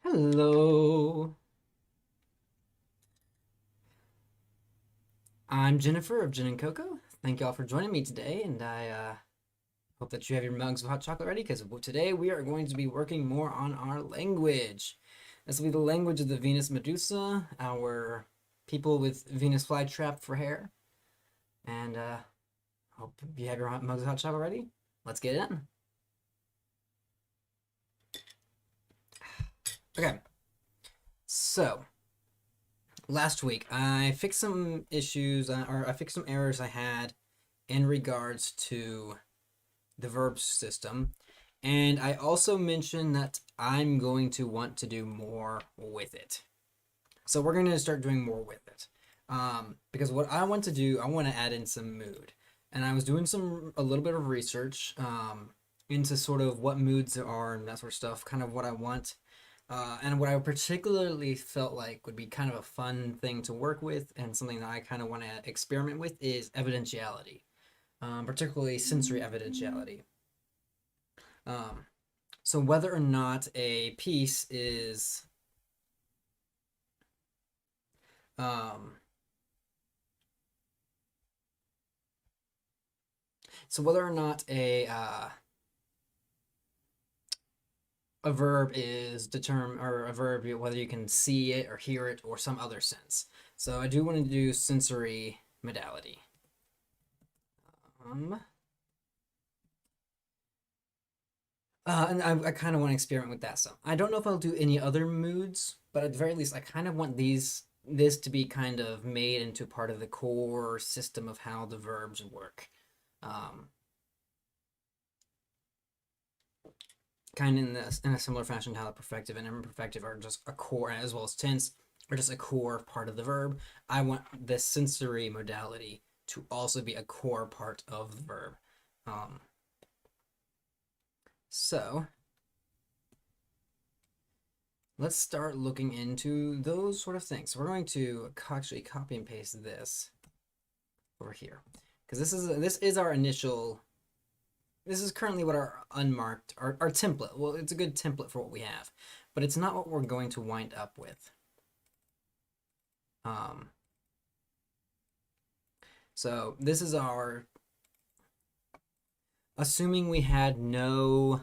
Hello, I'm Jennifer of Jen and Coco. Thank y'all for joining me today, and I hope that you have your mugs of hot chocolate ready because today we are going to be working more on our language. This will be the language of the Venus Medusa, our people with Venus flytrap for hair, and hope you have your mugs of hot chocolate ready. Let's get it in. Okay, so last week I fixed some issues, or I fixed some errors I had in regards to the verb system. And I also mentioned that I'm going to want to do more with it. So we're going to start doing more with it. Because what I want to do, I want to add in some mood. And I was doing a little bit of research into sort of what moods there are and that sort of stuff, kind of what I want. And what I particularly felt like would be kind of a fun thing to work with and something that I kind of want to experiment with is evidentiality, particularly sensory evidentiality. Um, so whether or not a piece is um, so whether or not a verb is determined or a verb whether you can see it or hear it or some other sense. So I do want to do sensory modality. Um, and I kind of want to experiment with that some. I don't know if I'll do any other moods, but at the very least, I kind of want this to be kind of made into part of the core system of how the verbs work. Um, kind of in a similar fashion to how the perfective and imperfective are just a core, as well as tense, are just a core part of the verb. I want this sensory modality to also be a core part of the verb. Um, so let's start looking into those sort of things. So we're going to actually copy and paste this over here because this is our initial. This is currently what our unmarked, our template. Well, it's a good template for what we have, but it's not what we're going to wind up with. Um, so this is our, assuming we had no,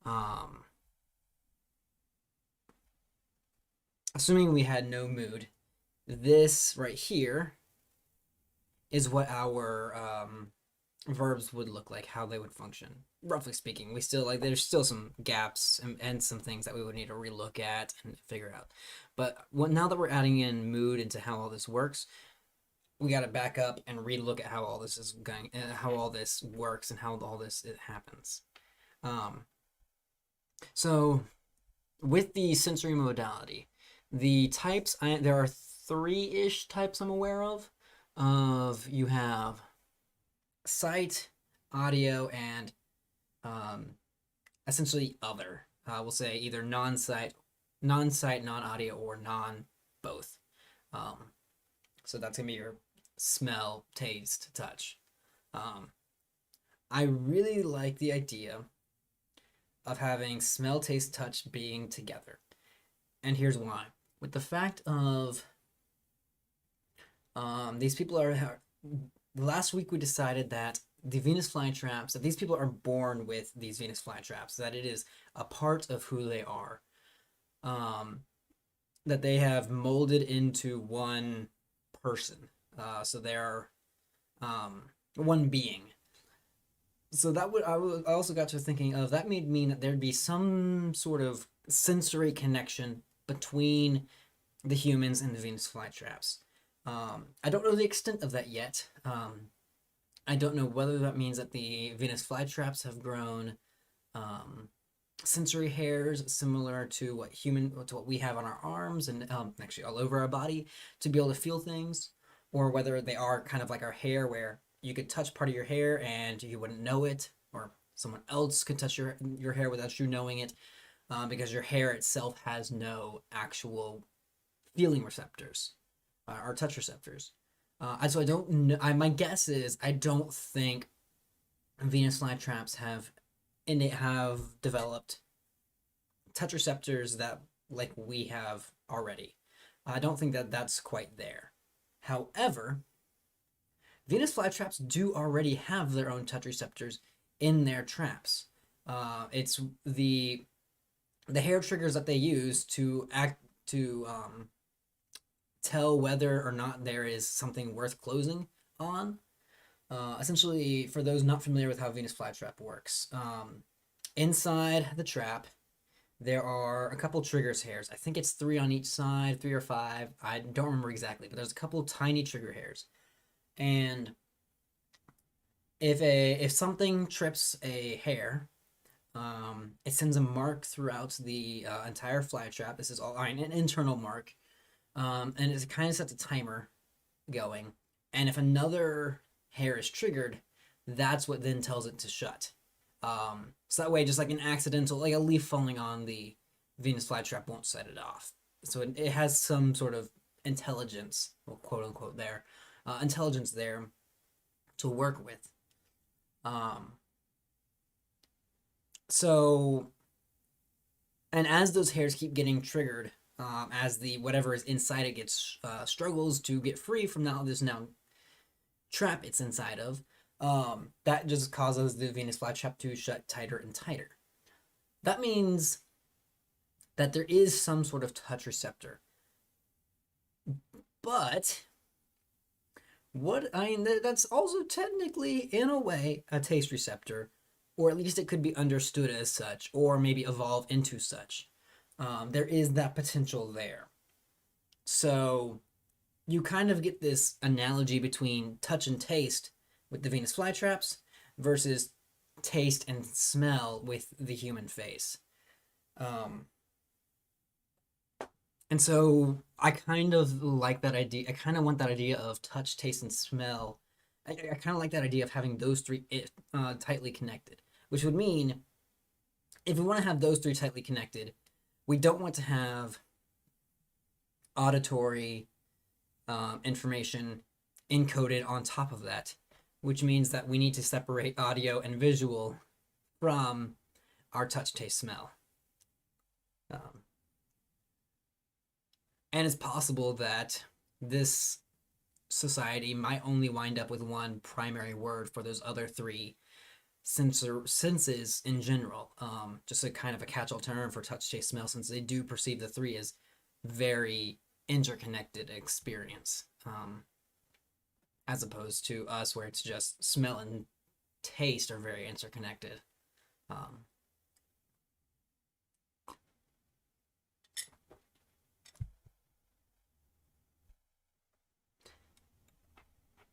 um, assuming we had no mood, this right here is what our verbs would look like, how they would function. Roughly speaking, we still like there's still some gaps and some things that we would need to relook at and figure out. But now that we're adding in mood into how all this works, we got to back up and relook at how all this is going, how all this works, and how all this it happens. Um, so with the sensory modality, the types there are three-ish types I'm aware of. Of you have sight, audio, and um, essentially other. We'll say either non-sight, non-audio, or non-both. Um, so that's gonna be your smell, taste, touch. Um, I really like the idea of having smell, taste, touch being together, and here's why. With the fact of these people are. Last week we decided that the Venus flytraps, that these people are born with these Venus flytraps, that it is a part of who they are, um, that they have molded into one person. So they're one being. So I also got to thinking of that made mean that there'd be some sort of sensory connection between the humans and the Venus flytraps. I don't know the extent of that yet. I don't know whether that means that the Venus flytraps have grown sensory hairs similar to what we have on our arms and actually all over our body to be able to feel things, or whether they are kind of like our hair, where you could touch part of your hair and you wouldn't know it, or someone else could touch your hair without you knowing it, because your hair itself has no actual feeling receptors or touch receptors. So I don't know. My guess is I don't think Venus flytraps have developed touch receptors that like we have already. I don't think that that's quite there. However, Venus flytraps do already have their own touch receptors in their traps. It's the hair triggers that they use to act to tell whether or not there is something worth closing on. Essentially, for those not familiar with how Venus flytrap works, inside the trap there are a couple triggers hairs. I think it's 3 on each side, 3 or 5. I don't remember exactly, but there's a couple tiny trigger hairs. And if something trips a hair, it sends a mark throughout the entire fly trap. This is all an internal mark, and it kind of sets a timer going. And if another hair is triggered, that's what then tells it to shut. So that way, just like an accidental, like a leaf falling on the Venus flytrap won't set it off. So it has some sort of intelligence, well, quote unquote, intelligence there to work with. So, and as those hairs keep getting triggered, as the whatever is inside it gets struggles to get free from this now trap it's inside of, that just causes the Venus flytrap to shut tighter and tighter. That means that there is some sort of touch receptor, but that's also technically, in a way, a taste receptor, or at least it could be understood as such, or maybe evolve into such. There is that potential there. So you kind of get this analogy between touch and taste with the Venus flytraps versus taste and smell with the human face. And so I kind of like that idea. I kind of want that idea of touch, taste, and smell. I kind of like that idea of having those three tightly connected, which would mean if we want to have those three tightly connected, we don't want to have auditory information encoded on top of that, which means that we need to separate audio and visual from our touch, taste, smell. And it's possible that this society might only wind up with one primary word for those other three senses in general. Just a kind of a catch-all term for touch, taste, smell, since they do perceive the three as very interconnected experience, as opposed to us where it's just smell and taste are very interconnected.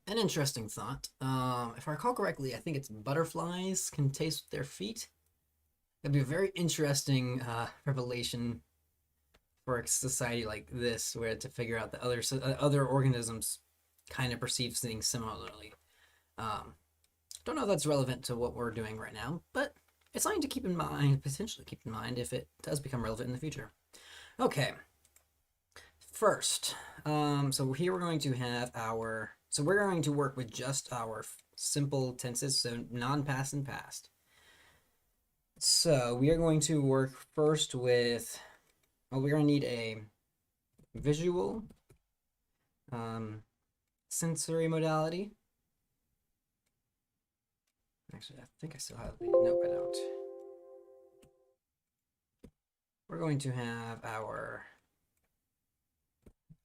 An interesting thought. If I recall correctly, I think it's butterflies can taste their feet. That'd be a very interesting revelation for a society like this, where to figure out that other organisms kind of perceive things similarly. Don't know if that's relevant to what we're doing right now, but it's something to keep in mind, potentially keep in mind if it does become relevant in the future. Okay. First, so here we're going to have so we're going to work with just our simple tenses, so non-past and past. So we are going to work first with, we're going to need a visual, sensory modality. Actually, I think I still have the, nope, I don't. We're going to have our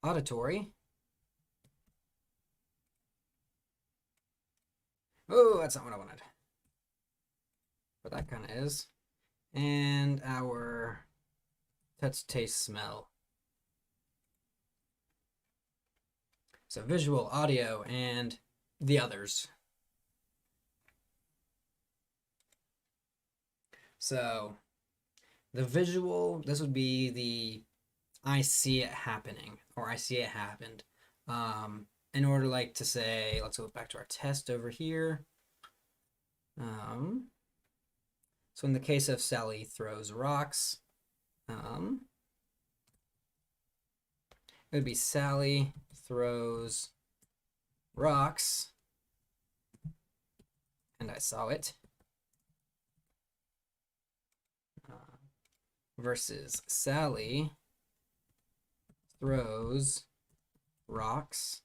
auditory. Oh, that's not what I wanted. But that kind of is. And our touch, taste, smell. So visual, audio, and the others. So the visual, this would be the I see it happening, or I see it happened. In order like to say, let's go back to our test over here. So in the case of Sally throws rocks, it would be Sally throws rocks, and I saw it. versus Sally throws rocks.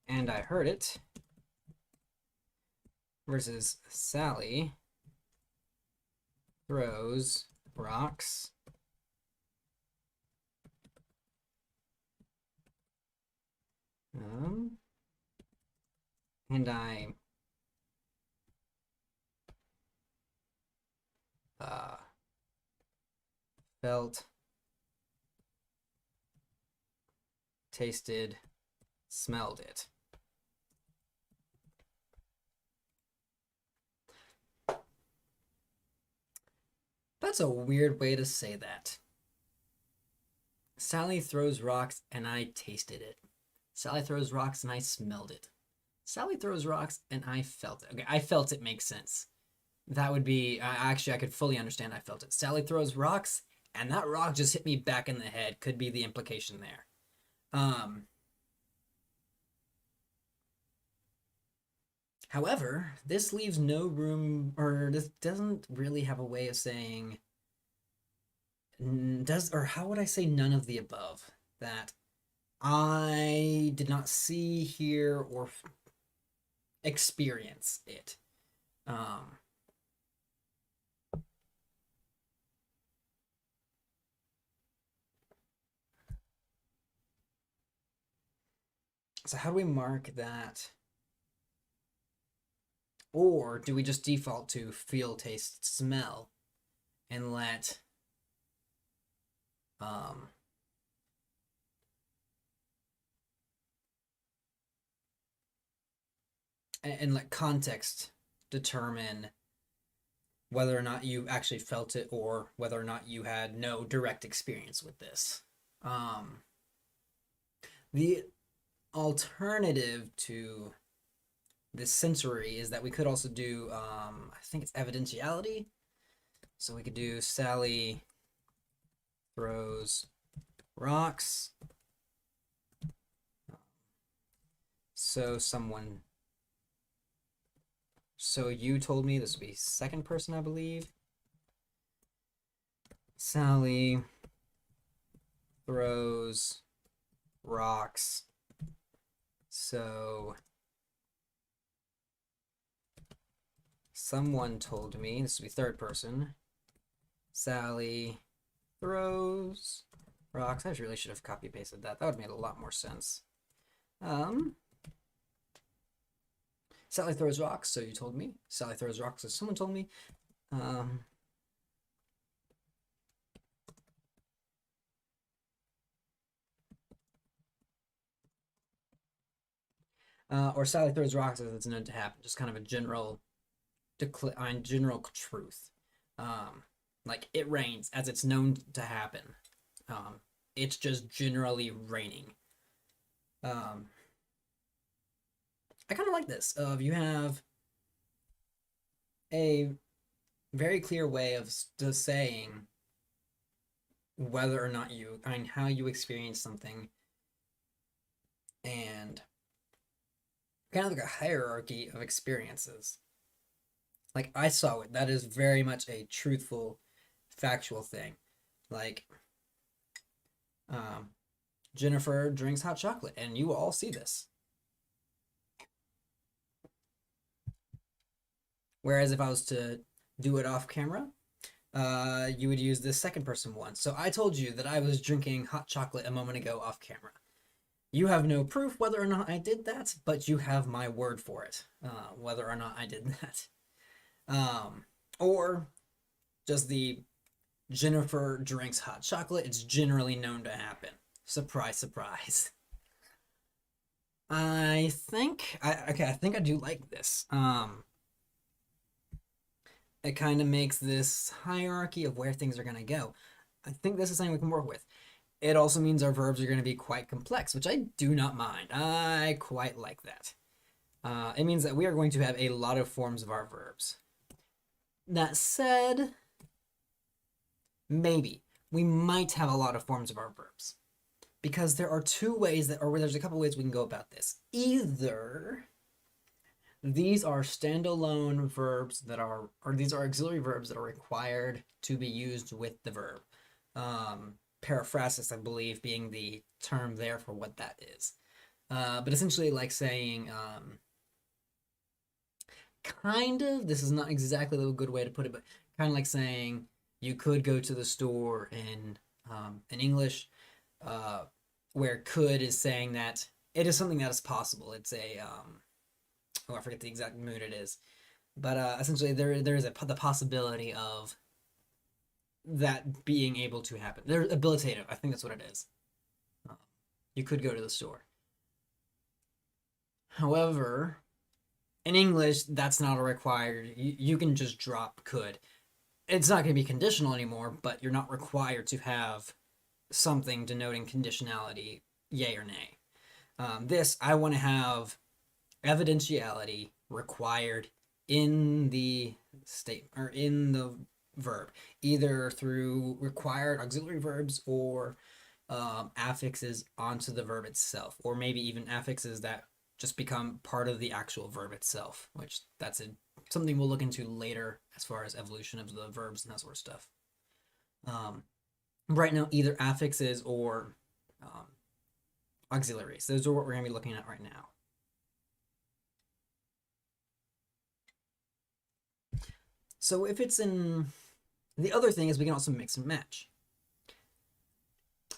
And I heard it. Versus Sally throws rocks. And I felt, tasted, smelled it. That's a weird way to say that. Sally throws rocks and I tasted it. Sally throws rocks and I smelled it. Sally throws rocks and I felt it. Okay, I felt it makes sense. That would be, actually, I could fully understand I felt it. Sally throws rocks and that rock just hit me back in the head, could be the implication there. However, this leaves no room, or this doesn't really have a way of saying, or how would I say none of the above? That I did not see, hear, or experience it. So how do we mark that? Or do we just default to feel, taste, smell and let and let context determine whether or not you actually felt it or whether or not you had no direct experience with this. The alternative to this sensory is that we could also do, I think it's evidentiality. So we could do Sally throws rocks. So you told me, this would be second person, I believe. Sally throws rocks. So someone told me, this would be third person. Sally throws rocks. I really should have copy pasted that. That would have made a lot more sense. Sally throws rocks, so you told me. Sally throws rocks, so someone told me. Or Sally throws rocks as it's known to happen. Just kind of a general truth. Like it rains as it's known to happen. It's just generally raining. I kind of like this. You have a very clear way of saying whether or not how you experience something, and kind of like a hierarchy of experiences. Like I saw it. That is very much a truthful, factual thing. Like, Jennifer drinks hot chocolate, and you all see this. Whereas if I was to do it off camera, you would use the second person one. So I told you that I was drinking hot chocolate a moment ago off camera. You have no proof whether or not I did that, but you have my word for it, whether or not I did that. Or just the Jennifer drinks hot chocolate. It's generally known to happen. Surprise, surprise. I think I do like this. It kind of makes this hierarchy of where things are going to go. I think this is something we can work with. It also means our verbs are going to be quite complex, which I do not mind. I quite like that. It means that we are going to have a lot of forms of our verbs. That said, maybe we might have a lot of forms of our verbs, because there are two ways there's a couple ways we can go about this. Either these are standalone verbs that are, or these are auxiliary verbs that are required to be used with the verb. Periphrasis, I believe, being the term there for what that is. But essentially, like saying, kind of, this is not exactly the good way to put it, but kind of like saying you could go to the store in English, uh, where could is saying that it is something that is possible. It's a oh, I forget the exact mood it is, but essentially there is the possibility of that being able to happen. They're abilitative. I think that's what it is. Uh, you could go to the store. However, in English, that's not a required. You can just drop could. It's not going to be conditional anymore, but you're not required to have something denoting conditionality, yay or nay. This, I want to have evidentiality required in the state or in the verb, either through required auxiliary verbs or affixes onto the verb itself, or maybe even affixes that just become part of the actual verb itself, which that's something we'll look into later as far as evolution of the verbs and that sort of stuff. Right now, either affixes or auxiliaries. Those are what we're going to be looking at right now. So if it's in, the other thing is we can also mix and match.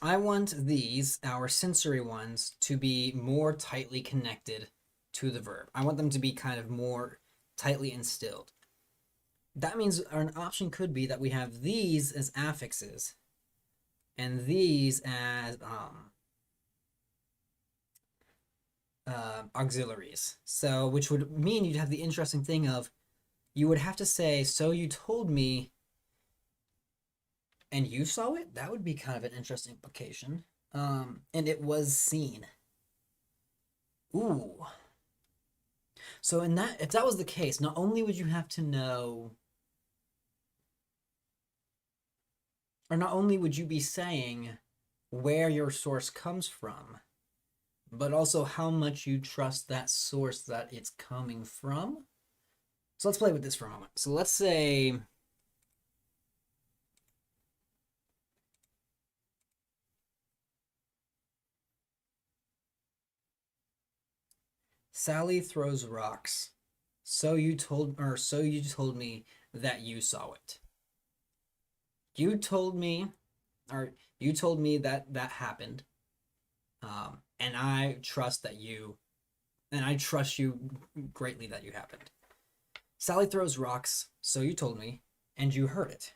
I want these, our sensory ones, to be more tightly connected to the verb. I want them to be kind of more tightly instilled. That means an option could be that we have these as affixes and these as auxiliaries. So, which would mean you'd have the interesting thing of, you would have to say, so you told me and you saw it? That would be kind of an interesting implication. And it was seen. Ooh. So in that, if that was the case, not only would you have to know, or not only would you be saying where your source comes from, but also how much you trust that source that it's coming from. So let's play with this for a moment. So let's say Sally throws rocks. So you told me that you saw it. You told me, or you told me that that happened. And I trust that you, and I trust you greatly that you happened. Sally throws rocks. So you told me, and you heard it.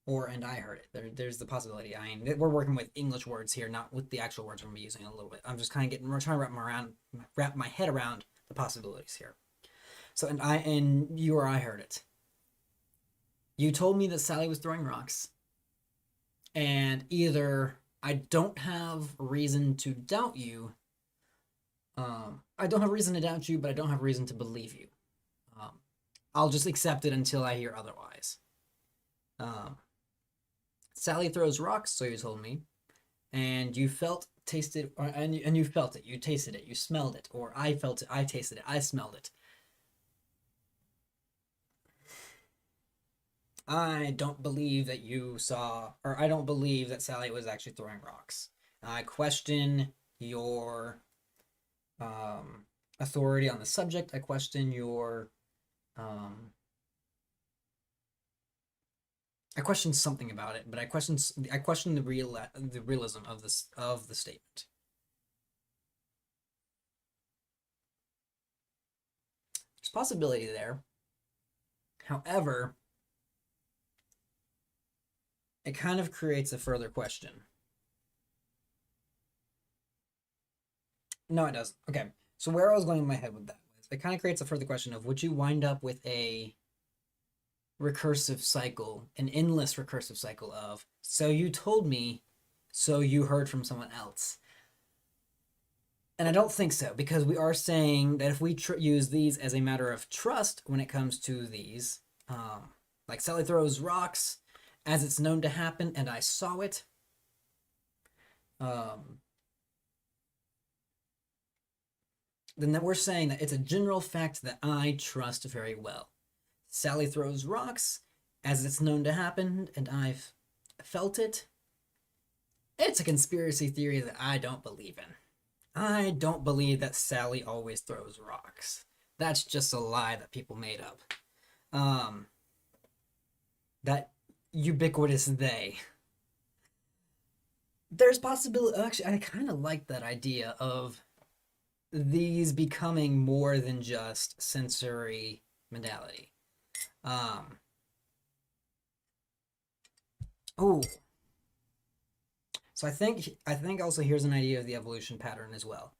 Or and I heard it. There's the possibility. I mean, we're working with English words here, not with the actual words we're gonna be using a little bit. I'm just kind of getting, we're trying to wrap my head around the possibilities here. So and you or I heard it. You told me that Sally was throwing rocks, and either I don't have reason to doubt you. I don't have reason to doubt you, but I don't have reason to believe you. I'll just accept it until I hear otherwise. Sally throws rocks, so you told me, and you tasted, and you felt it, you tasted it, you smelled it, or I felt it, I tasted it, I smelled it. I don't believe that you saw, or I don't believe that Sally was actually throwing rocks. I question your authority on the subject. I question your I question something about it, but I question the realism of the statement. There's possibility there. However, it kind of creates a further question. No, it doesn't. Okay. So where I was going in my head with that was, it kind of creates a further question of, would you wind up with a recursive cycle, an endless recursive cycle of, so you told me, so you heard from someone else. And I don't think so, because we are saying that if we use these as a matter of trust when it comes to these, like Sally throws rocks as it's known to happen and I saw it, then that we're saying that it's a general fact that I trust very well. Sally throws rocks, as it's known to happen, and I've felt it. It's a conspiracy theory that I don't believe in. I don't believe that Sally always throws rocks. That's just a lie that people made up. Um, that ubiquitous they. There's possibility. Actually, I kind of like that idea of these becoming more than just sensory modality. Um, oh, so I think also here's an idea of the evolution pattern as well.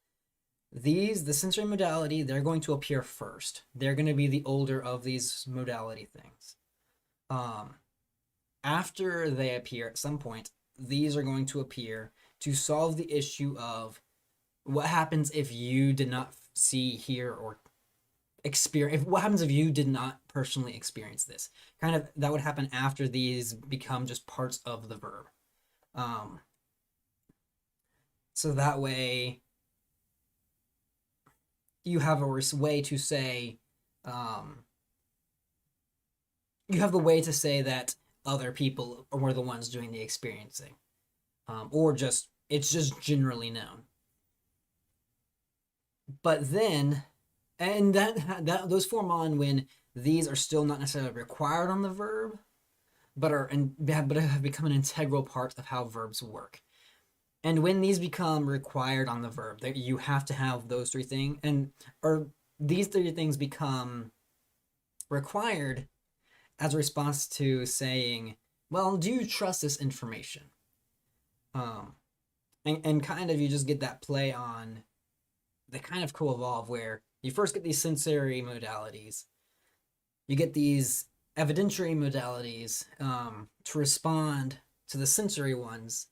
The sensory modality, they're going to appear first. They're going to be the older of these modality things. Um, After they appear at some point, these are going to appear to solve the issue of what happens if you did not see, hear, or experience. What happens if you did not personally experience this? Kind of that would happen after these become just parts of the verb. Um, so that way you have a way to say, um, you have the way to say that other people were the ones doing the experiencing, or just it's just generally known. But then, and that those form on when these are still not necessarily required on the verb, but have become an integral part of how verbs work. And when these become required on the verb, that you have to have those three things, or these three things become required as a response to saying, well, do you trust this information? Um, and kind of you just get that play on they kind of co-evolve where you first get these sensory modalities, you get these evidentiary modalities to respond to the sensory ones,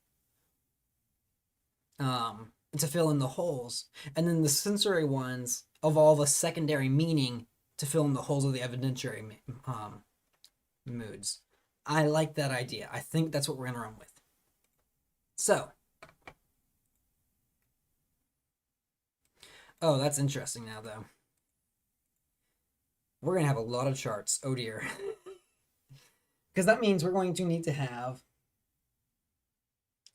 to fill in the holes, and then the sensory ones evolve a secondary meaning to fill in the holes of the evidentiary moods. I like that idea. I think that's what we're going to run with. So, oh, that's interesting now, though. We're going to have a lot of charts. Oh, dear. Because that means we're going to need to have.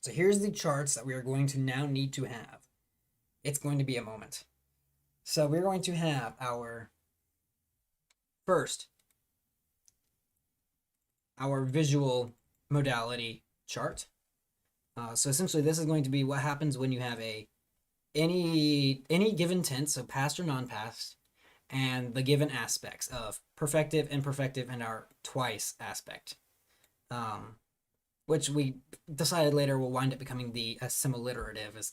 So here's the charts that we are going to now need to have. It's going to be a moment. So we're going to have our first, our visual modality chart. So essentially this is going to be what happens when you have any given tense, so past or non-past, and the given aspects of perfective, imperfective, and our twice aspect. Which we decided later will wind up becoming the similiterative,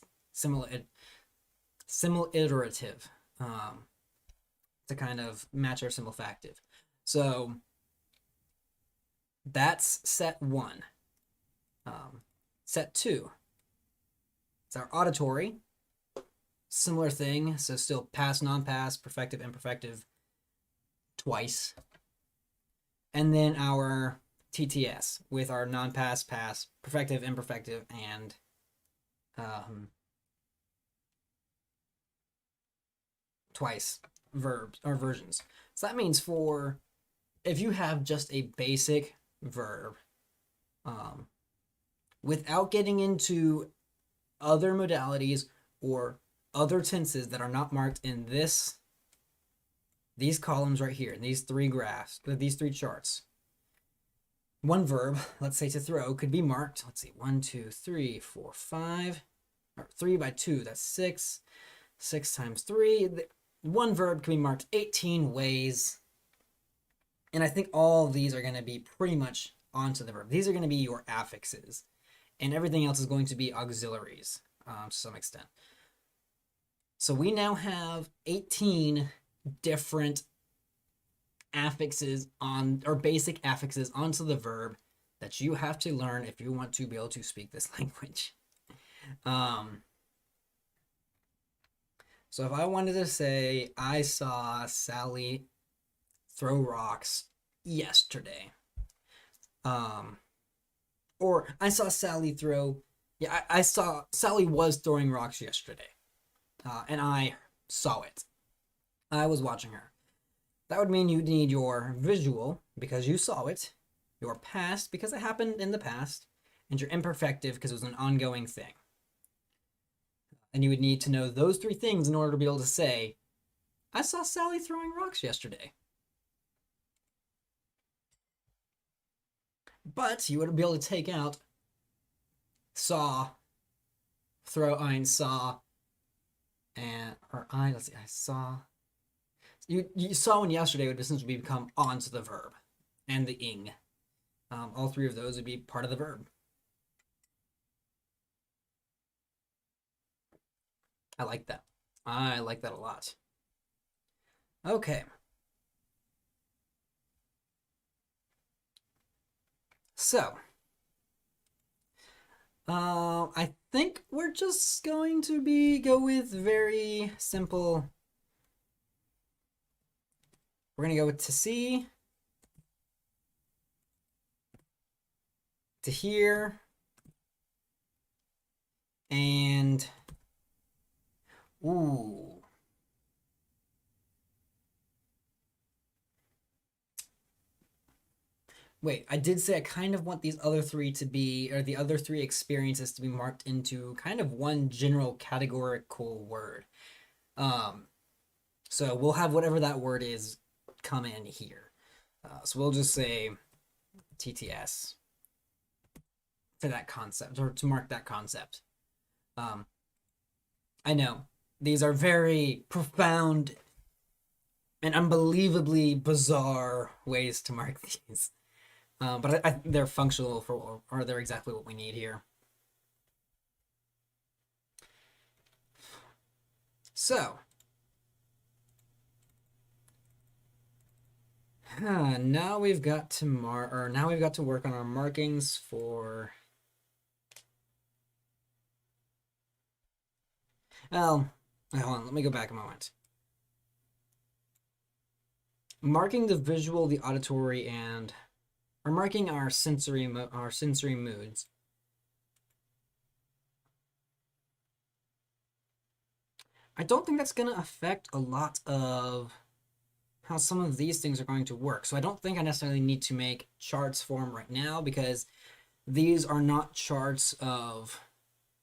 similiterative, to kind of match our simulfactive. So that's set one. Set two, it's our auditory. Similar thing, so still past, non-past, perfective, imperfective, twice. And then our TTS with our non-past, past, perfective, imperfective, and twice verbs or versions. So that means for if you have just a basic verb, without getting into other modalities or other tenses that are not marked in these columns right here, in these three graphs, these three charts. One verb, let's say to throw, could be marked. Let's see, 1, 2, 3, 4, 5, or 3 by 2, that's 6. 6 times 3. One verb can be marked 18 ways. And I think all of these are going to be pretty much onto the verb. These are going to be your affixes. And everything else is going to be auxiliaries to some extent. So we now have 18 different affixes on, or basic affixes onto the verb that you have to learn if you want to be able to speak this language. So if I wanted to say, I saw Sally throw rocks yesterday. Or I saw Sally throw, I saw Sally was throwing rocks yesterday. And I saw it. I was watching her. That would mean you'd need your visual, because you saw it, your past, because it happened in the past, and your imperfective, because it was an ongoing thing. And you would need to know those three things in order to be able to say, I saw Sally throwing rocks yesterday. But you would be able to take out saw, throw, saw, and, or let's see, I saw. You saw one yesterday would essentially become onto the verb and the ing. All three of those would be part of the verb. I like that. I like that a lot. Okay. So, I think we're just going to go with very simple. We're going to go with to see, to hear, and ooh. Wait, I did say I kind of want these other three to be, or the other three experiences to be marked into kind of one general categorical word. So we'll have whatever that word is come in here. So we'll just say TTS for that concept, or to mark that concept. I know these are very profound and unbelievably bizarre ways to mark these. But they're functional for, or they're exactly what we need here. So, now we've got to work on our markings for. Well, hold on. Let me go back a moment. Marking the visual, the auditory, and or marking our sensory moods. I don't think that's going to affect a lot of how some of these things are going to work. So I don't think I necessarily need to make charts for them right now, because these are not charts of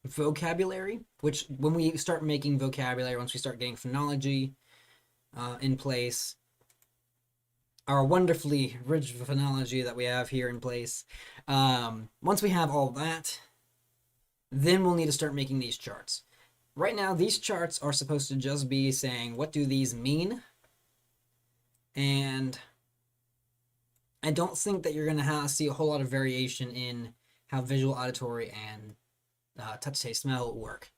vocabulary, which when we start making vocabulary, once we start getting phonology in place, our wonderfully rich phonology that we have here in place, once we have all that, then we'll need to start making these charts. Right now, these charts are supposed to just be saying, what do these mean? And I don't think that you're going to see a whole lot of variation in how visual, auditory, and touch, taste, smell work.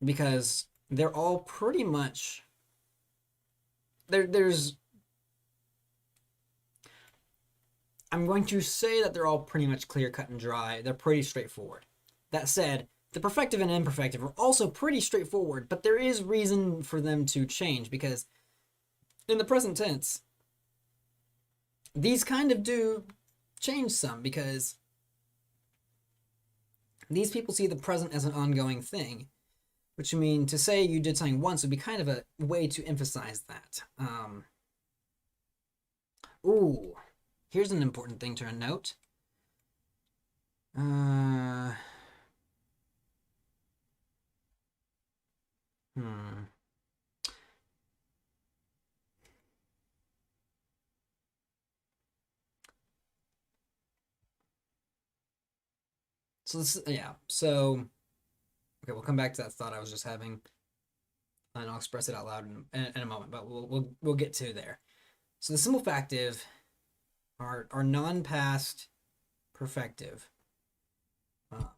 Because they're all pretty much... There's... I'm going to say that they're all pretty much clear, cut, and dry. They're pretty straightforward. That said, the perfective and imperfective are also pretty straightforward, but there is reason for them to change, because in the present tense, these kind of do change some, because these people see the present as an ongoing thing, which means to say you did something once would be kind of a way to emphasize that. Ooh, here's an important thing to note. So this, yeah. So, okay, we'll come back to that thought I was just having, and I'll express it out loud in a moment. But we'll get to there. So the simple factive, our non-past perfective.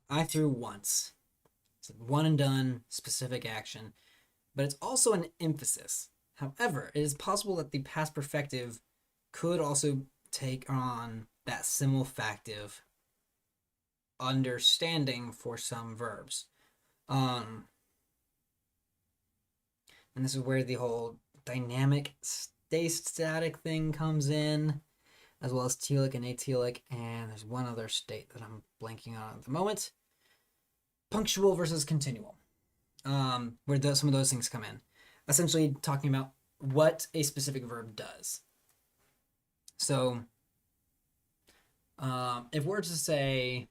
I threw once. It's a one and done specific action, but it's also an emphasis. However, it is possible that the past perfective could also take on that simul factive understanding for some verbs. And this is where the whole dynamic static thing comes in, as well as telic and atelic, and there's one other state that I'm blanking on at the moment. Punctual versus continual, where some of those things come in. essentially talking about what a specific verb does. So if we're to say,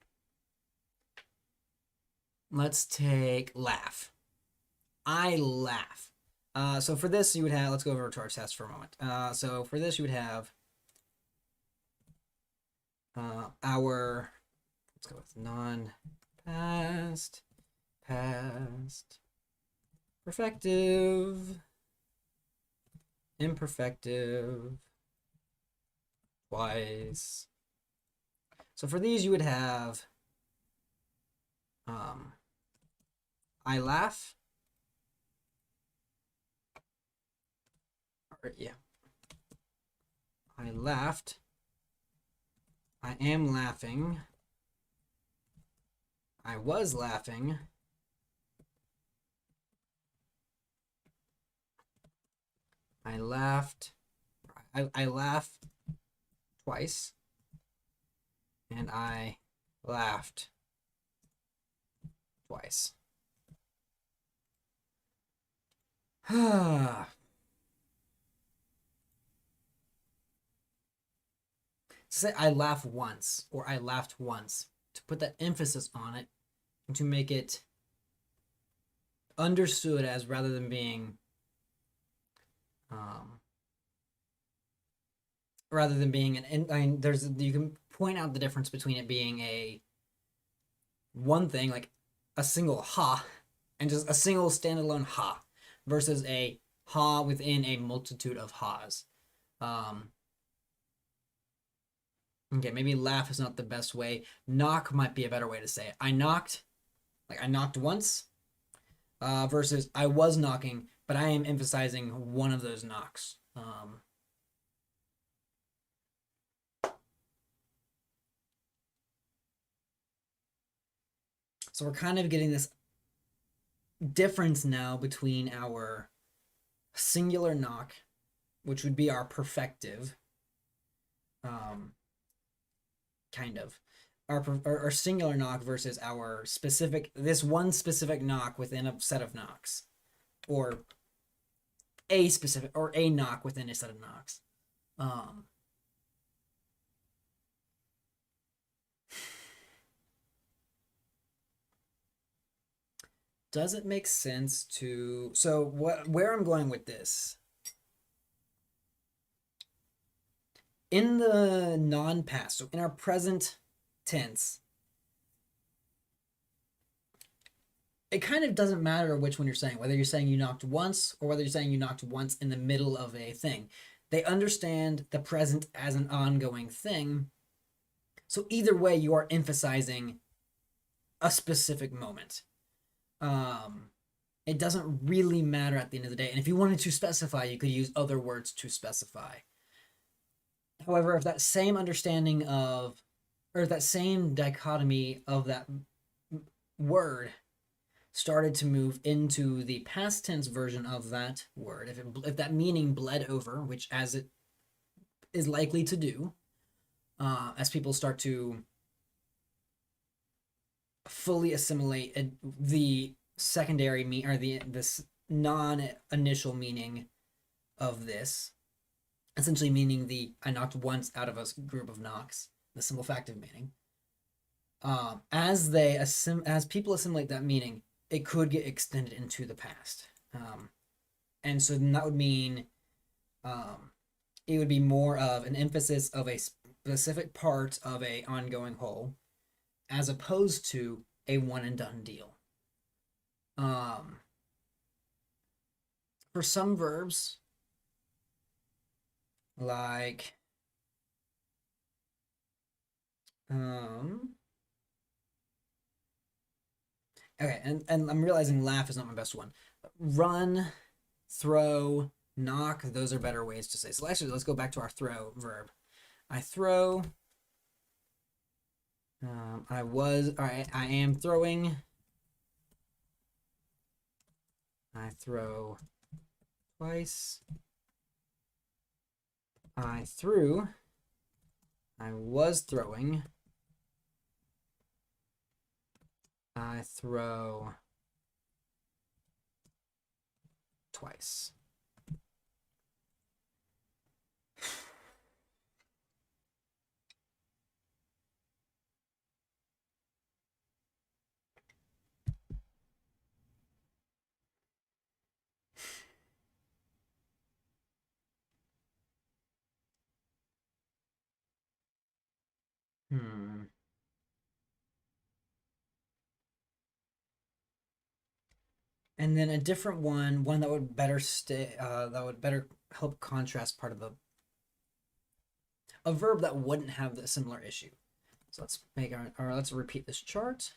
let's take laugh. I laugh. So for this, you would have, let's go over to our test for a moment. So for this, you would have let's go with non-past, past, perfective, imperfective, twice. So for these, you would have I laugh. Or, yeah. I laughed. I am laughing. I was laughing. I laughed. I laugh twice. And I laughed twice. Say I laugh once or I laughed once, to put that emphasis on it and to make it understood as, rather than being an, I mean, there's, you can point out the difference between it being a one thing, like a single ha, and just a single standalone ha, versus a ha within a multitude of ha's. Okay, maybe laugh is not the best way. Knock might be a better way to say it. I knocked, like I knocked once, versus I was knocking, but I am emphasizing one of those knocks. So we're kind of getting this difference now between our singular knock, which would be our perfective, kind of, our singular knock versus our specific, this one specific knock within a set of knocks, or a specific, or a knock within a set of knocks. Does it make sense to, so where I'm going with this, in the non-past, so in our present tense, it kind of doesn't matter which one you're saying, whether you're saying you knocked once or whether you're saying you knocked once in the middle of a thing. They understand the present as an ongoing thing. So either way, you are emphasizing a specific moment. It doesn't really matter at the end of the day. And if you wanted to specify, you could use other words to specify. However, if that same understanding of, or that same dichotomy of that word started to move into the past tense version of that word, if that meaning bled over, which as it is likely to do, as people start to fully assimilate the secondary or this non-initial meaning of this, essentially meaning the I knocked once out of a group of knocks, the simple factive meaning. As people assimilate that meaning, it could get extended into the past, and so then that would mean it would be more of an emphasis of a specific part of a ongoing whole, as opposed to a one and done deal. For some verbs, like okay, and I'm realizing laugh is not my best one. Run, throw, knock, those are better ways to say. So actually, let's go back to our throw verb. I throw. I am throwing. I throw twice. I threw. I was throwing. I throw twice. Hmm. And then a different one that would better stay, that would better help contrast part of a verb that wouldn't have the similar issue. So let's make or let's repeat this chart.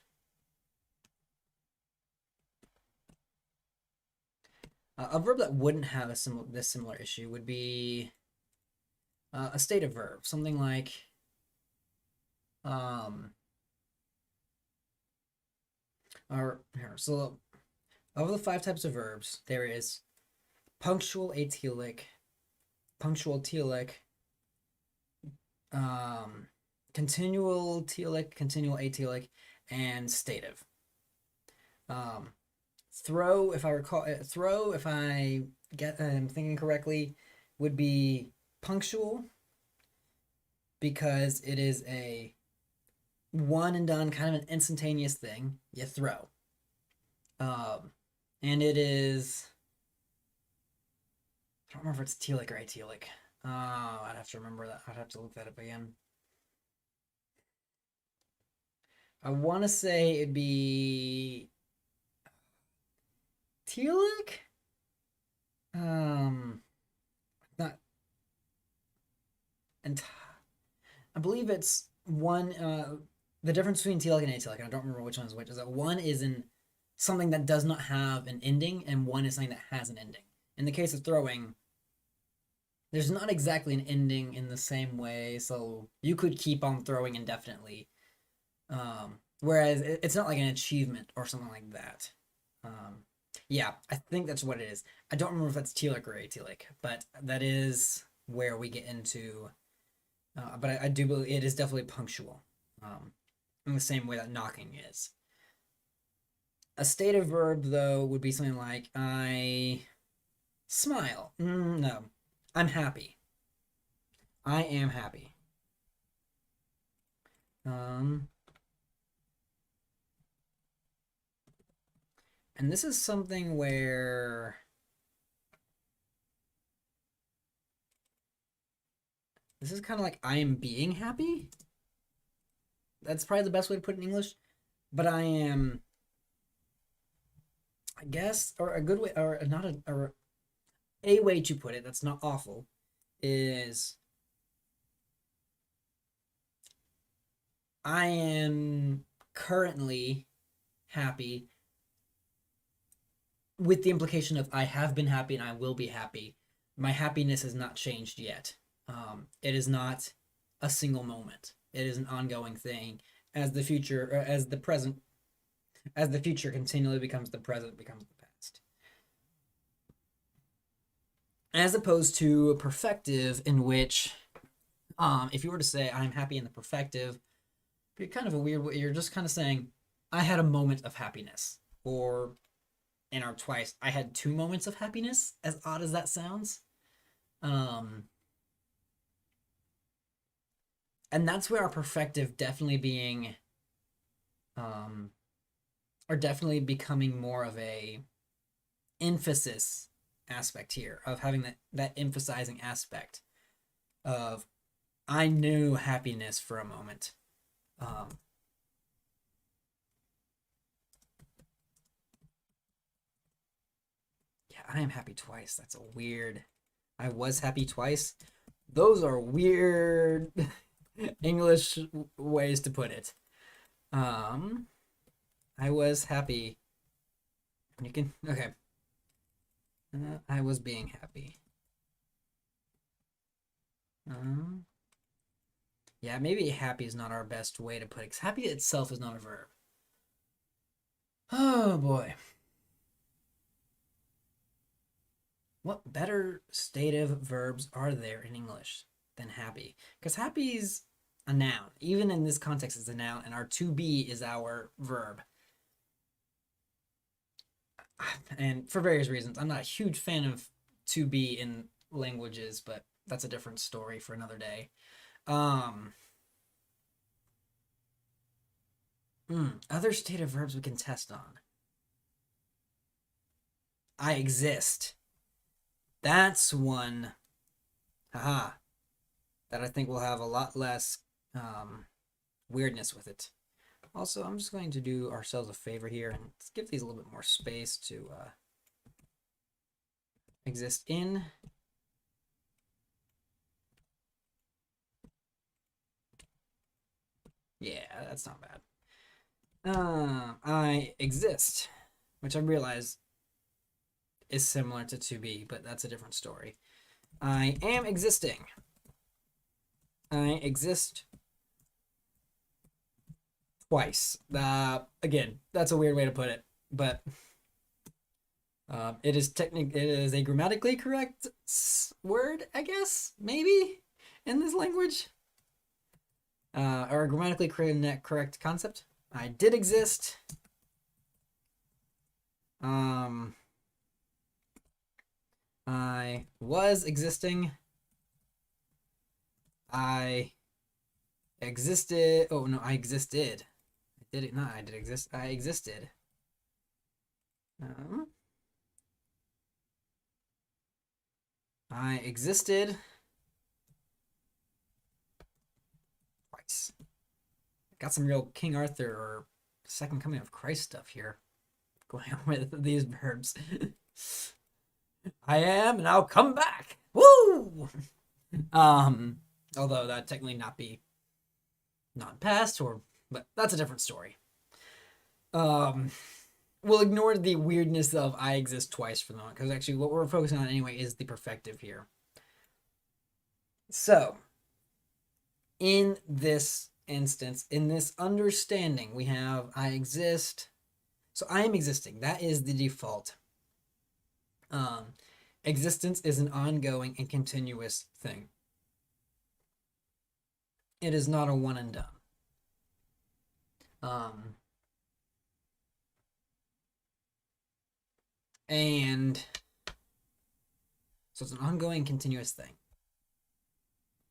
A verb that wouldn't have this similar issue would be a stative verb, something like or here. So of the 5 types of verbs, there is punctual atelic, punctual telic, continual telic, continual atelic, and stative. Throw, if I recall, throw, if I get, I'm thinking correctly, would be punctual because it is a one and done, kind of an instantaneous thing. You throw. And it is, I don't remember if it's telic or atelic. I'd have to remember that. I'd have to look that up again. I want to say it'd be telic. Not, and I believe it's one. The difference between telic and atelic, I don't remember which one is which, is that one is in something that does not have an ending, and one is something that has an ending. In the case of throwing, there's not exactly an ending in the same way, so you could keep on throwing indefinitely. Whereas it's not like an achievement or something like that. Yeah, I think that's what it is. I don't remember if that's telic or atelic, but that is where we get into. But I do believe it is definitely punctual, in the same way that knocking is. A stative verb, though, would be something like I smile. No, I'm happy. I am happy. And this is something where this is kind of like I am being happy. That's probably the best way to put it in English. But I am, I guess, or a good way, or not or a way to put it that's not awful is I am currently happy with the implication of I have been happy and I will be happy. My happiness has not changed yet. It is not a single moment. It is an ongoing thing. As the future, or as the present, as the future continually becomes the present, becomes the past. As opposed to a perfective, in which, if you were to say I'm happy in the perfective, it'd be kind of a weird way. You're just kind of saying I had a moment of happiness, or in our twice, I had 2 moments of happiness. As odd as that sounds, um, and that's where our perfective definitely being, um, or definitely becoming more of a emphasis aspect here of having that emphasizing aspect of I knew happiness for a moment. Yeah, I am happy twice. That's a weird. I was happy twice. Those are weird English ways to put it. Um, I was happy. You can okay. I was being happy. Um, yeah, maybe happy is not our best way to put it. 'Cause happy itself is not a verb. Oh boy. What better stative verbs are there in English than happy? Because happy's a noun. Even in this context, it's a noun, and our to be is our verb. And for various reasons, I'm not a huge fan of to be in languages, but that's a different story for another day. Um, Other stative verbs we can test on. I exist. That's one, haha, that I think will have a lot less weirdness with it. Also, I'm just going to do ourselves a favor here and give these a little bit more space to exist in. Yeah, that's not bad. I exist, which I realize is similar to be, but that's a different story. I am existing. I exist twice. Again, that's a weird way to put it, but it is a grammatically correct word, I guess, maybe, in this language. Or a grammatically correct concept. I did exist. I was existing. I existed. Oh no, I existed. I did it not. I did exist. I existed. I existed twice. Got some real King Arthur or Second Coming of Christ stuff here going on with these verbs. I am, and I'll come back. Woo! Although that technically not be non-past, but that's a different story. We'll ignore the weirdness of I exist twice for the moment, because actually what we're focusing on anyway is the perfective here. So, in this instance, in this understanding, we have I exist. So I am existing. That is the default. Existence is an ongoing and continuous thing. It is not a one and done. And so it's an ongoing, continuous thing.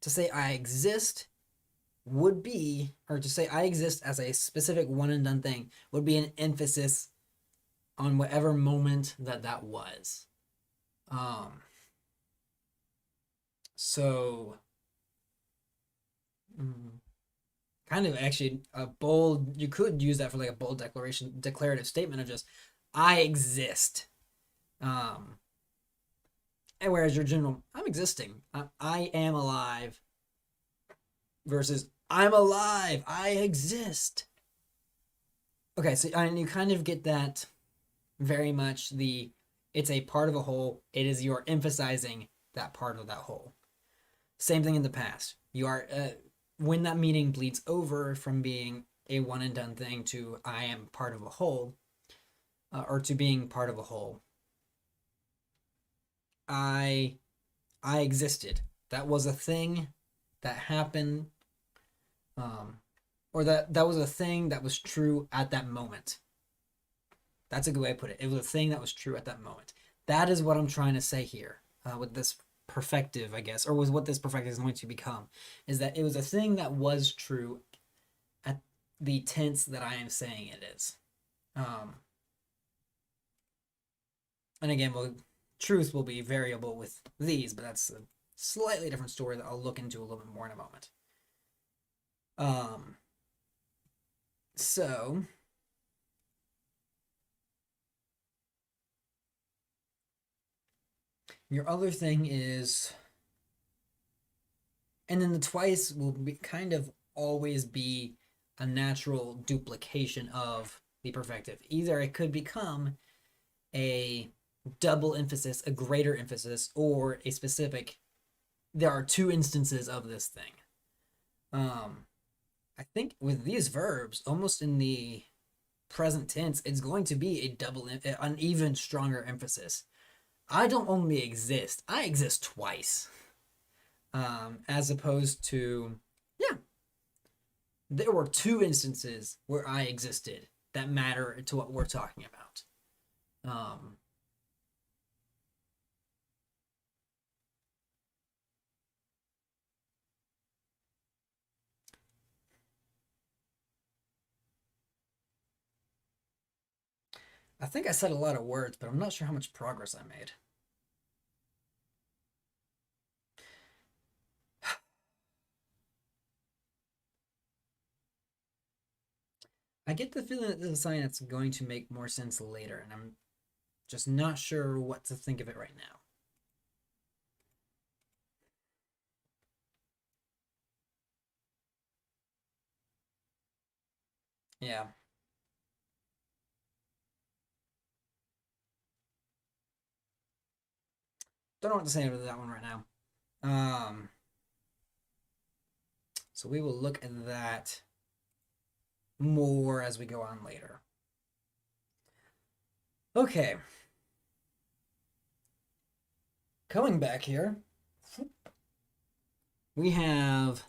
To say I exist would be, or to say I exist as a specific one and done thing would be an emphasis on whatever moment that was. So kind of actually a bold, you could use that for like a bold declarative statement of just I exist. And whereas your general I'm existing, I am alive versus I'm alive, I exist. Okay, so and you kind of get that very much it's a part of a whole, it is you're emphasizing that part of that whole. Same thing in the past. You are when that meaning bleeds over from being a one and done thing to I am part of a whole, or to being part of a whole. I existed. That was a thing that happened, or that was a thing that was true at that moment. That's a good way to put it. It was a thing that was true at that moment. That is what I'm trying to say here with this perfective, I guess, or was what this perfective is going to become, is that it was a thing that was true at the tense that I am saying it is. And again, truth will be variable with these, but that's a slightly different story that I'll look into a little bit more in a moment. So your other thing is, and then the twice will be kind of always be a natural duplication of the perfective. Either it could become a double emphasis, a greater emphasis, or a specific, there are two instances of this thing. I think with these verbs, almost in the present tense, it's going to be an even stronger emphasis. I don't only exist, I exist twice. As opposed to, yeah, there were two instances where I existed that matter to what we're talking about. Um, I think I said a lot of words, but I'm not sure how much progress I made. I get the feeling that this is something that's going to make more sense later, and I'm just not sure what to think of it right now. Yeah. Don't know what to say about that one right now. So we will look at that more as we go on later. Okay. Coming back here, we have,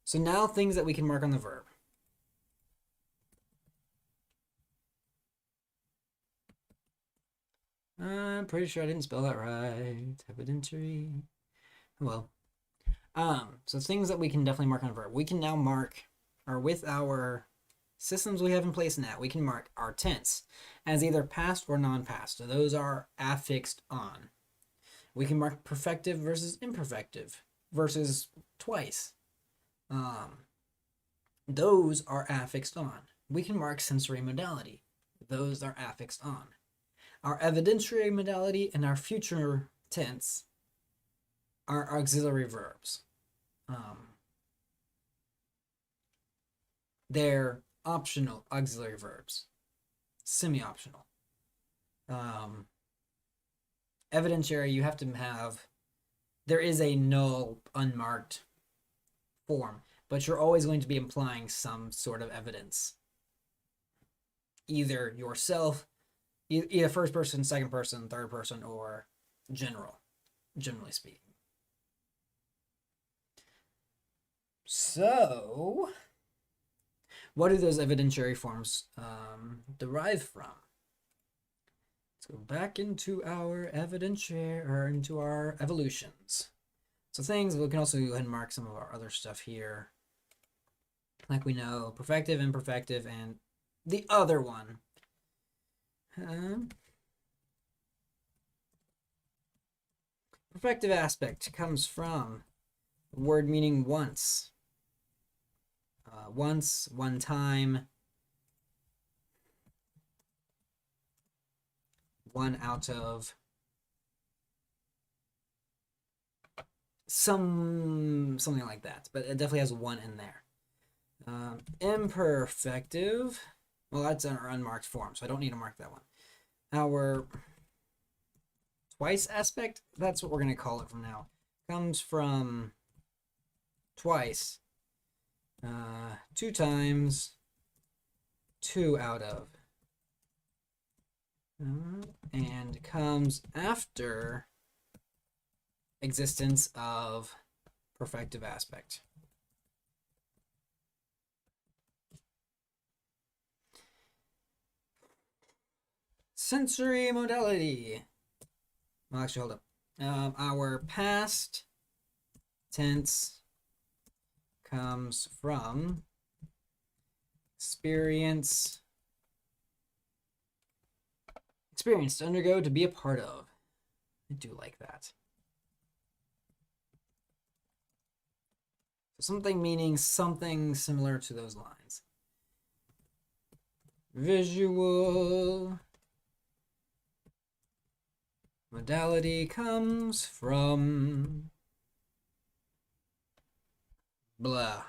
so now things that we can mark on the verb. I'm pretty sure I didn't spell that right. Evidentiary. Well, so things that we can definitely mark on a verb. We can now mark, or with our systems we have in place now, we can mark our tense as either past or non-past. So those are affixed on. We can mark perfective versus imperfective versus twice. Those are affixed on. We can mark sensory modality. Those are affixed on. Our evidentiary modality and our future tense are auxiliary verbs. They're optional auxiliary verbs, semi-optional. Evidentiary, you have to have, there is a null, unmarked form, but you're always going to be implying some sort of evidence. Either yourself, either first person, second person, third person, or generally speaking. So, what do those evidentiary forms derive from? Let's go back into our evidentiary, or into our evolutions. So things, we can also go ahead and mark some of our other stuff here. Like we know, perfective, imperfective, and the other one. Perfective aspect comes from the word meaning once. Once, one time, one out of, something like that, but it definitely has one in there. Imperfective, well, that's our unmarked form, so I don't need to mark that one. Our twice aspect, that's what we're going to call it from now, comes from twice, two times, two out of, and comes after existence of perfective aspect. Sensory modality. Well, actually, hold up. Our past tense comes from experience to undergo, to be a part of. I do like that. Something meaning something similar to those lines. Visual modality comes from blah.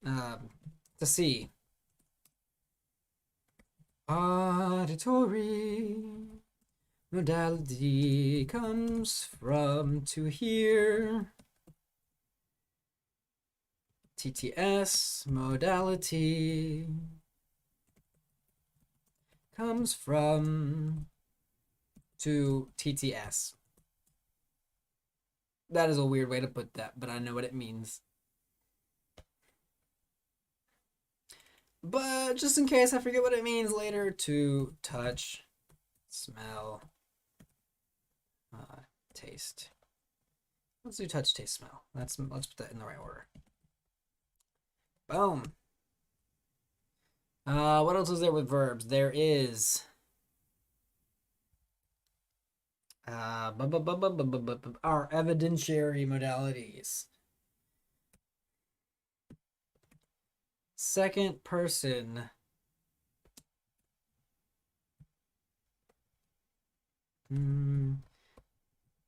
To see. Auditory modality comes from to hear. TTS modality comes from to TTS. That is a weird way to put that, but I know what it means. But just in case I forget what it means later, to touch, smell, taste. Let's do touch, taste, smell. Let's put that in the right order. Boom. What else is there with verbs? There is our evidentiary modalities. Second person.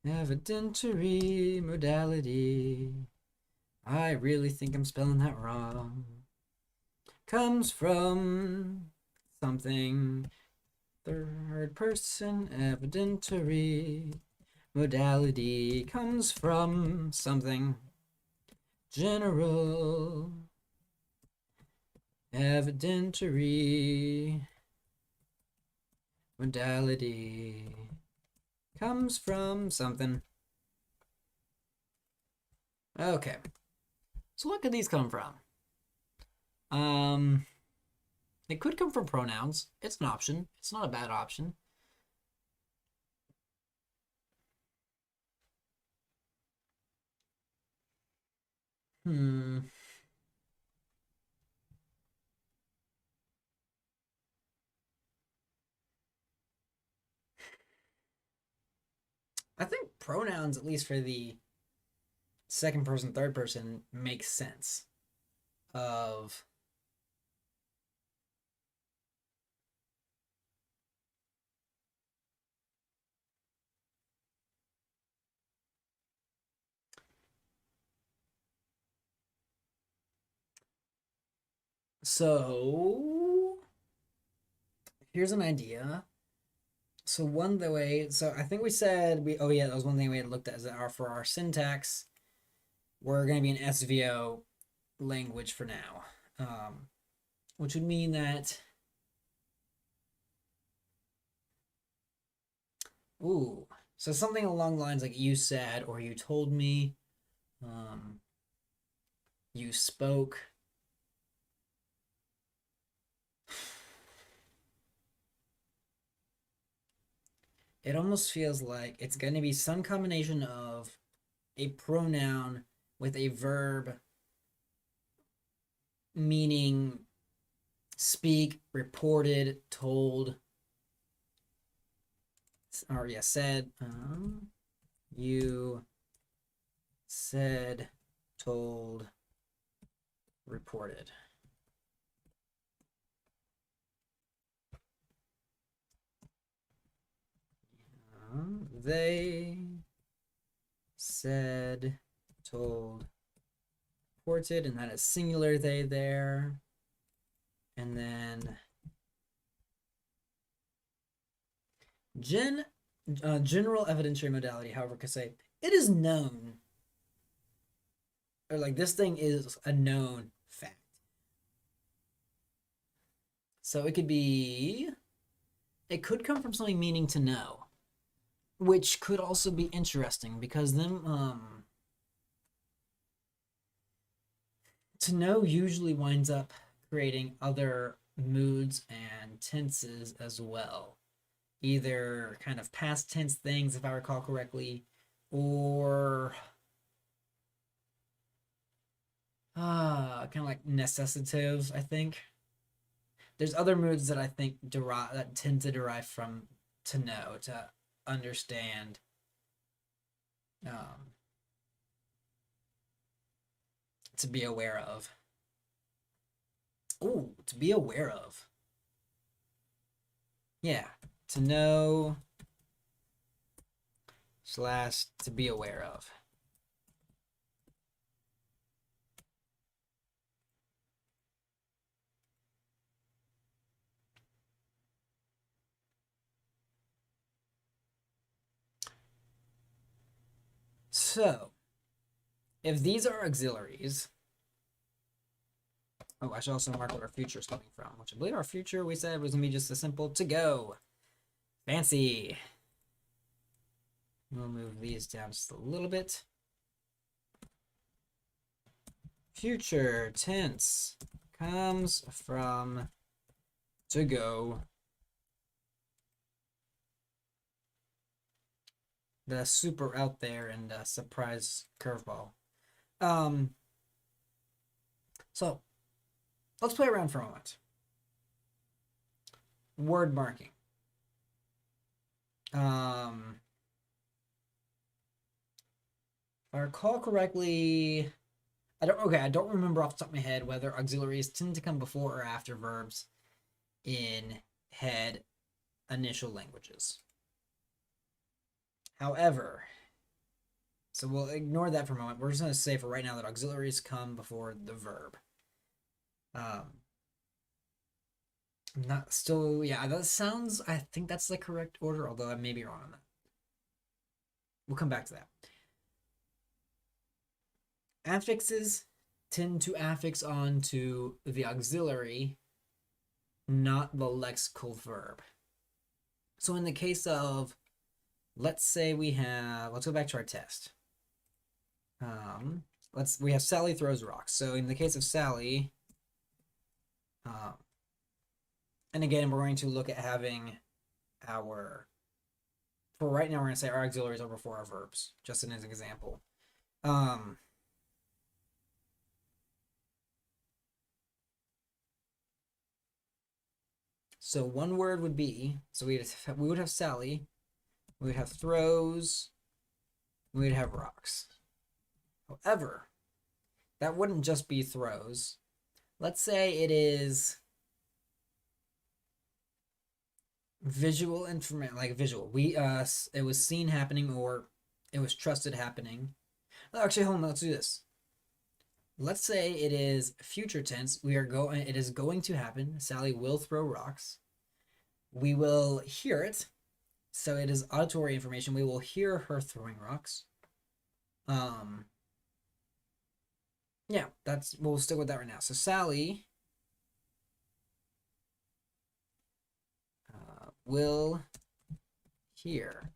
Evidentiary modality. I really think I'm spelling that wrong. Comes from something. Third person evidentiary modality comes from something. General evidentiary modality comes from something. Okay. So what could these come from? It could come from pronouns. It's an option. It's not a bad option. I think pronouns, at least for the second person, third person, makes sense. Of so here's an idea. So I think we said that was one thing we had looked at is that for our syntax, we're going to be an SVO language for now, which would mean that so something along the lines like you said or you told me, you spoke. It almost feels like it's going to be some combination of a pronoun with a verb meaning speak, reported, told, or yeah, said. You said, told, reported. They said, told, reported, and that is singular they there. And then general evidentiary modality, however, could say it is known, or like this thing is a known fact. So it could come from something meaning to know, which could also be interesting because then to know usually winds up creating other moods and tenses as well. Either kind of past tense things, if I recall correctly, or kind of like necessitives, I think. There's other moods that I think tend to derive from to know, to understand. To be aware of. Ooh, to be aware of. Yeah, to know / to be aware of. So, if these are auxiliaries, I should also mark what our future is coming from, which I believe our future we said was going to be just a simple to go. Fancy. We'll move these down just a little bit. Future tense Comes from to go. The super out there and surprise curveball. So let's play around for a moment. Word marking. If I recall correctly, I don't remember off the top of my head whether auxiliaries tend to come before or after verbs in head initial languages. However, so we'll ignore that for a moment. We're just going to say for right now that auxiliaries come before the verb. Not still, yeah, that sounds, I think that's the correct order, although I may be wrong on that. We'll come back to that. Affixes tend to affix onto the auxiliary, not the lexical verb. So in the case of, let's go back to our test. We have Sally throws rocks. So in the case of Sally, and again, we're going to look at having for right now, we're going to say our auxiliaries are before our verbs, just as an example. So one word would be, so we would have Sally, we would have throws, we would have rocks. However, that wouldn't just be throws. Let's say it is visual information, like visual. It was seen happening or it was trusted happening. Actually, hold on, let's do this. Let's say it is future tense. It is going to happen. Sally will throw rocks. We will hear it. So it is auditory information. We will hear her throwing rocks. Yeah, we'll stick with that right now. So Sally will hear.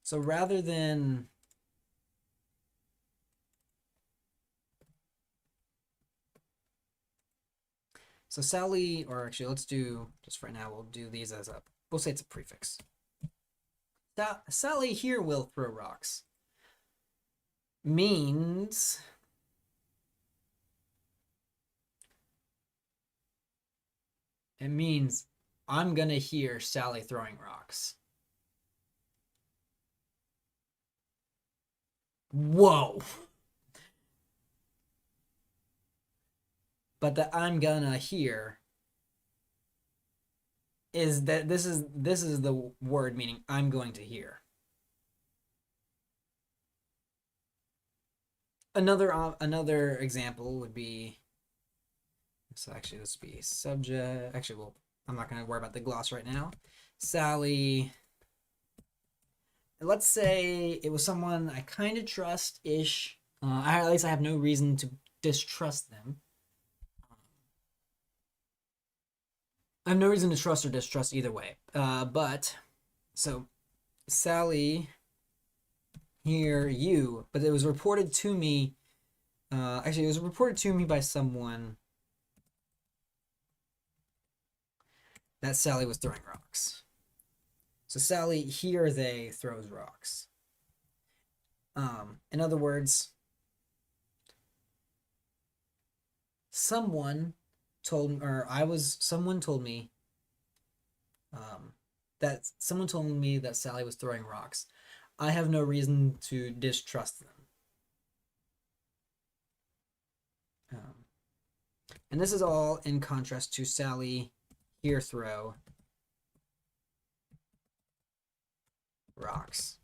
So rather than Sally, or actually let's do, just right now, we'll do these as we'll say it's a prefix. Sally here will throw rocks means I'm gonna hear Sally throwing rocks. Whoa. But the I'm gonna hear is that this is the word meaning I'm going to hear. Another example would be, so actually this would be subject. Actually, well, I'm not going to worry about the gloss right now. Sally, let's say it was someone I kind of trust-ish. At least I have no reason to distrust them. I have no reason to trust or distrust either way. But, so, Sally, hear you, but it was reported to me, actually it was reported to me by someone that Sally was throwing rocks. So Sally, here they throws rocks. In other words, someone told me that Sally was throwing rocks. I have no reason to distrust them. And this is all in contrast to Sally here throw rocks.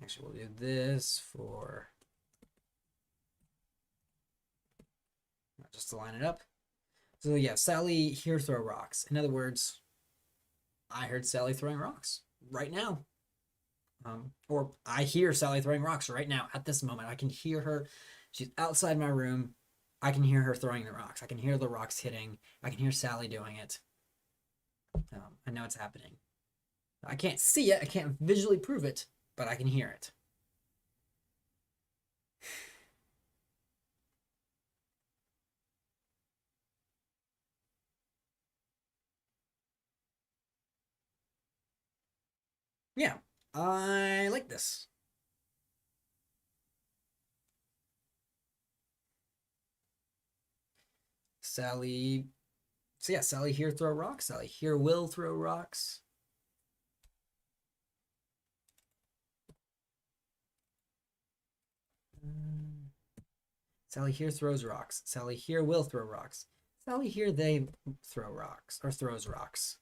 Actually, we'll do this for just to line it up. So yeah, Sally here throw rocks. In other words, I heard Sally throwing rocks right now. Or I hear Sally throwing rocks right now at this moment. I can hear her. She's outside my room. I can hear her throwing the rocks. I can hear the rocks hitting. I can hear Sally doing it. I know it's happening. I can't see it. I can't visually prove it, but I can hear it. Yeah, I like this. Sally. So yeah, Sally here throw rocks. Sally here will throw rocks. Sally here throws rocks. Sally here will throw rocks. Sally here they throw rocks or throws rocks.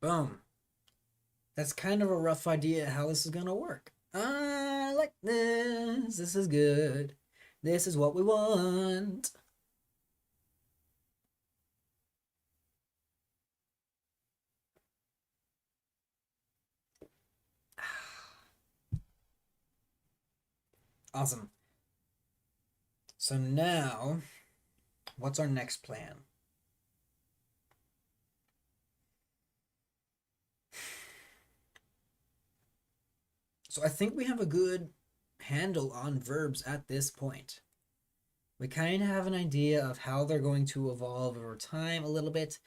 Boom. That's kind of a rough idea how this is gonna work. I like this. This is good. This is what we want. Awesome. So now, what's our next plan? So I think we have a good handle on verbs at this point. We kind of have an idea of how they're going to evolve over time a little bit.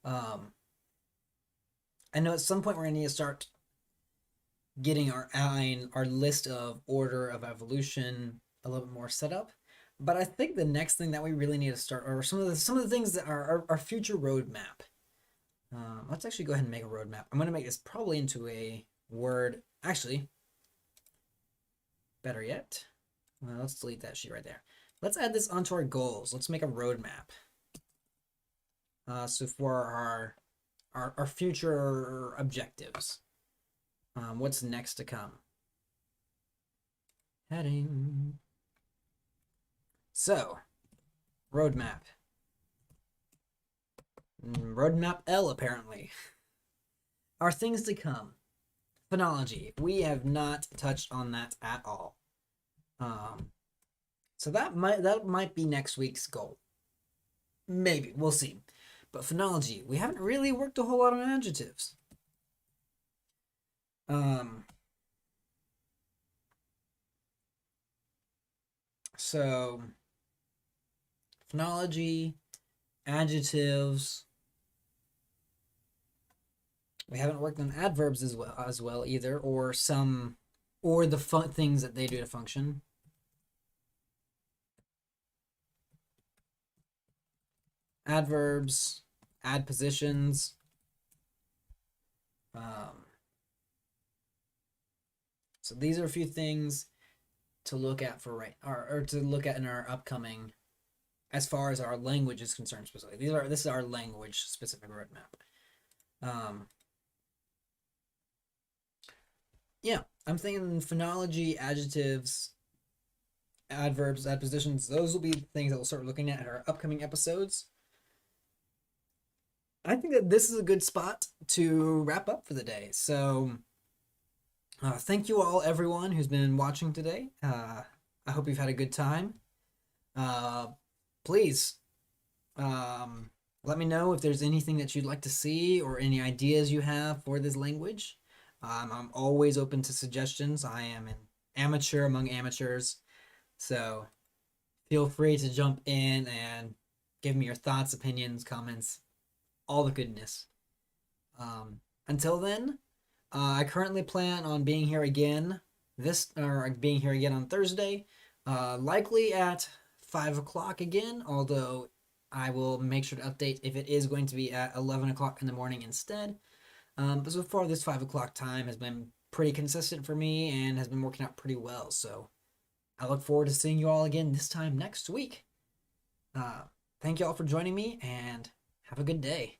I know at some point we're going to need to start getting our list of order of evolution a little bit more set up. But I think the next thing that we really need to start are some of the things that are our future roadmap. Let's actually go ahead and make a roadmap. I'm going to make this probably into a Word. Actually, better yet, well, let's delete that sheet right there. Let's add this onto our goals. Let's make a roadmap. So for our future objectives, what's next to come? Heading. So, roadmap. Roadmap L, apparently. Are things to come. Phonology. We have not touched on that at all. So that might be next week's goal. Maybe. We'll see. But phonology, we haven't really worked a whole lot on adjectives. So phonology, adjectives. We haven't worked on adverbs as well either, or the things that they do to function. Adverbs, adpositions. So these are a few things to look at or to look at in our upcoming, as far as our language is concerned specifically. This is our language specific roadmap. Yeah, I'm thinking phonology, adjectives, adverbs, adpositions. Those will be things that we'll start looking at in our upcoming episodes. I think that this is a good spot to wrap up for the day. So, thank you all, everyone who's been watching today. I hope you've had a good time. Please, let me know if there's anything that you'd like to see or any ideas you have for this language. I'm always open to suggestions. I am an amateur among amateurs, so feel free to jump in and give me your thoughts, opinions, comments, all the goodness. Until then, I currently plan on being here again on Thursday, likely at 5 o'clock again, although I will make sure to update if it is going to be at 11 o'clock in the morning instead. But so far, this 5 o'clock time has been pretty consistent for me and has been working out pretty well. So I look forward to seeing you all again this time next week. Thank you all for joining me and have a good day.